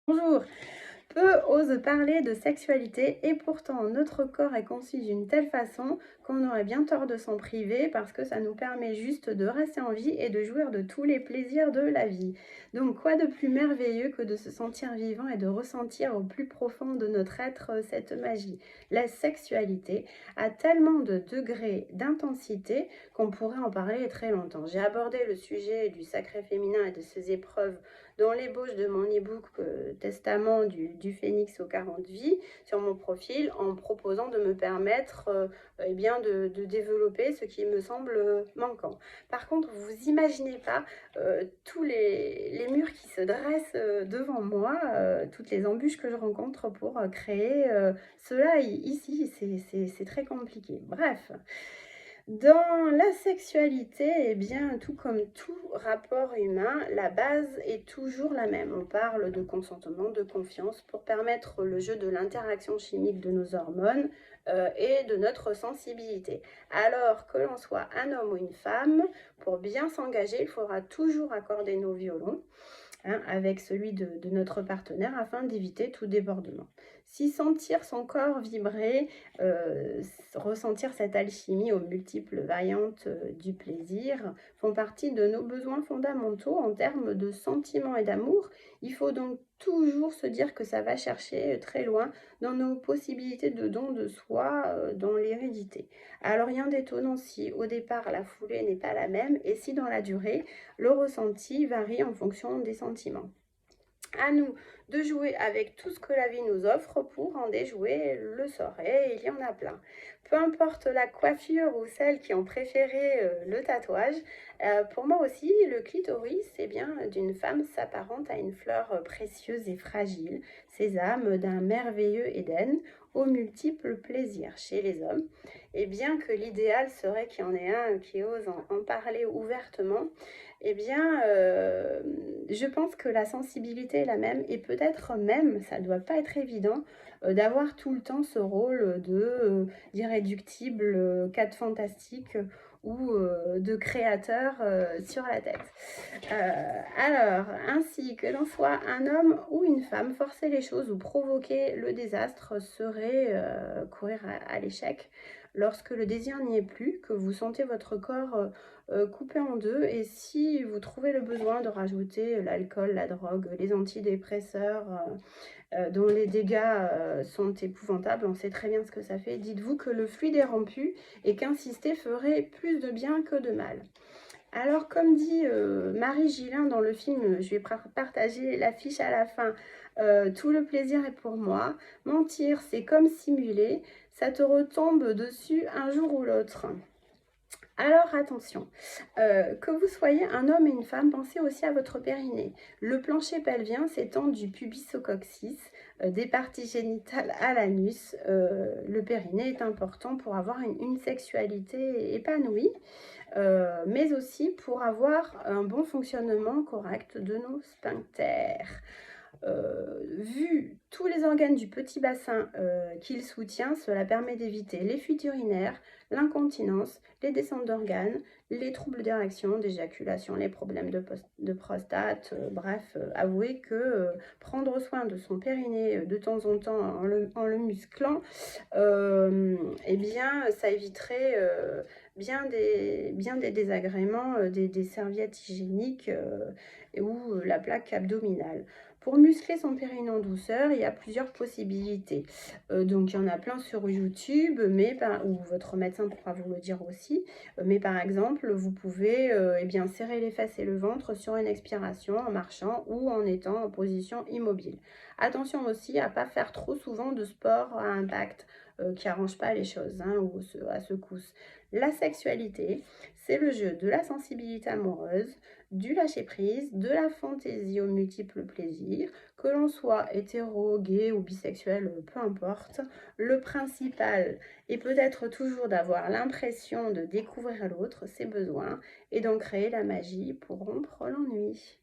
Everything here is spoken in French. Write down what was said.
Bonjour. Peu osent parler de sexualité et pourtant notre corps est conçu d'une telle façon qu'on aurait bien tort de s'en priver parce que ça nous permet juste de rester en vie et de jouir de tous les plaisirs de la vie. Donc quoi de plus merveilleux que de se sentir vivant et de ressentir au plus profond de notre être cette magie. La sexualité a tellement de degrés d'intensité qu'on pourrait en parler très longtemps. J'ai abordé le sujet du sacré féminin et de ses épreuves dans l'ébauche de mon e-book Testament du Phénix aux 40 vies sur mon profil en proposant de me permettre de développer ce qui me semble manquant. Par contre, vous imaginez pas tous les murs qui se dressent devant moi, toutes les embûches que je rencontre pour créer cela ici, c'est très compliqué. Bref, dans la sexualité, eh bien, tout comme tout rapport humain, la base est toujours la même. On parle de consentement, de confiance pour permettre le jeu de l'interaction chimique de nos hormones et de notre sensibilité. Alors que l'on soit un homme ou une femme, pour bien s'engager, il faudra toujours accorder nos violons avec celui de notre partenaire afin d'éviter tout débordement. Si sentir son corps vibrer, ressentir cette alchimie aux multiples variantes du plaisir font partie de nos besoins fondamentaux en termes de sentiments et d'amour. Il faut donc toujours se dire que ça va chercher très loin dans nos possibilités de don de soi, dans l'hérédité. Alors rien d'étonnant si au départ la foulée n'est pas la même et si dans la durée le ressenti varie en fonction des sentiments. À nous de jouer avec tout ce que la vie nous offre pour en déjouer le sort. Et il y en a plein. Peu importe la coiffure ou celles qui ont préféré le tatouage, pour moi aussi, le clitoris, c'est bien d'une femme s'apparente à une fleur précieuse et fragile, sésame d'un merveilleux Éden aux multiples plaisirs chez les hommes. Et bien que l'idéal serait qu'il y en ait un qui ose en parler ouvertement, eh bien, je pense que la sensibilité est la même et peut-être même, ça ne doit pas être évident, d'avoir tout le temps ce rôle d'irréductible, cadre fantastique ou de créateur sur la tête. Alors, ainsi que l'on soit un homme ou une femme, forcer les choses ou provoquer le désastre serait courir à l'échec. Lorsque le désir n'y est plus, que vous sentez votre corps coupé en deux et si vous trouvez le besoin de rajouter l'alcool, la drogue, les antidépresseurs dont les dégâts sont épouvantables, on sait très bien ce que ça fait, dites-vous que le fluide est rompu et qu'insister ferait plus de bien que de mal. Alors, comme dit Marie Gillin dans le film, je vais partager l'affiche à la fin, tout le plaisir est pour moi. Mentir, c'est comme simuler, ça te retombe dessus un jour ou l'autre. Alors attention, que vous soyez un homme et une femme, pensez aussi à votre périnée. Le plancher pelvien s'étend du pubis au coccyx, des parties génitales à l'anus. Le périnée est important pour avoir une sexualité épanouie, mais aussi pour avoir un bon fonctionnement correct de nos sphincters. Vu tous les organes du petit bassin qu'il soutient, cela permet d'éviter les fuites urinaires, l'incontinence, les descentes d'organes, les troubles d'érection, d'éjaculation, les problèmes de prostate. Bref, avouez que prendre soin de son périnée de temps en temps en le musclant, eh bien, ça éviterait bien des désagréments, des serviettes hygiéniques ou la plaque abdominale. Pour muscler son périnée en douceur, il y a plusieurs possibilités. Donc, il y en a plein sur YouTube, ou votre médecin pourra vous le dire aussi. Mais par exemple, vous pouvez serrer les fesses et le ventre sur une expiration en marchant ou en étant en position immobile. Attention aussi à ne pas faire trop souvent de sport à impact qui n'arrange pas les choses ou à secousse. La sexualité, c'est le jeu de la sensibilité amoureuse, du lâcher-prise, de la fantaisie aux multiples plaisirs, que l'on soit hétéro, gay ou bisexuel, peu importe. Le principal est peut-être toujours d'avoir l'impression de découvrir l'autre, ses besoins, et d'en créer la magie pour rompre l'ennui.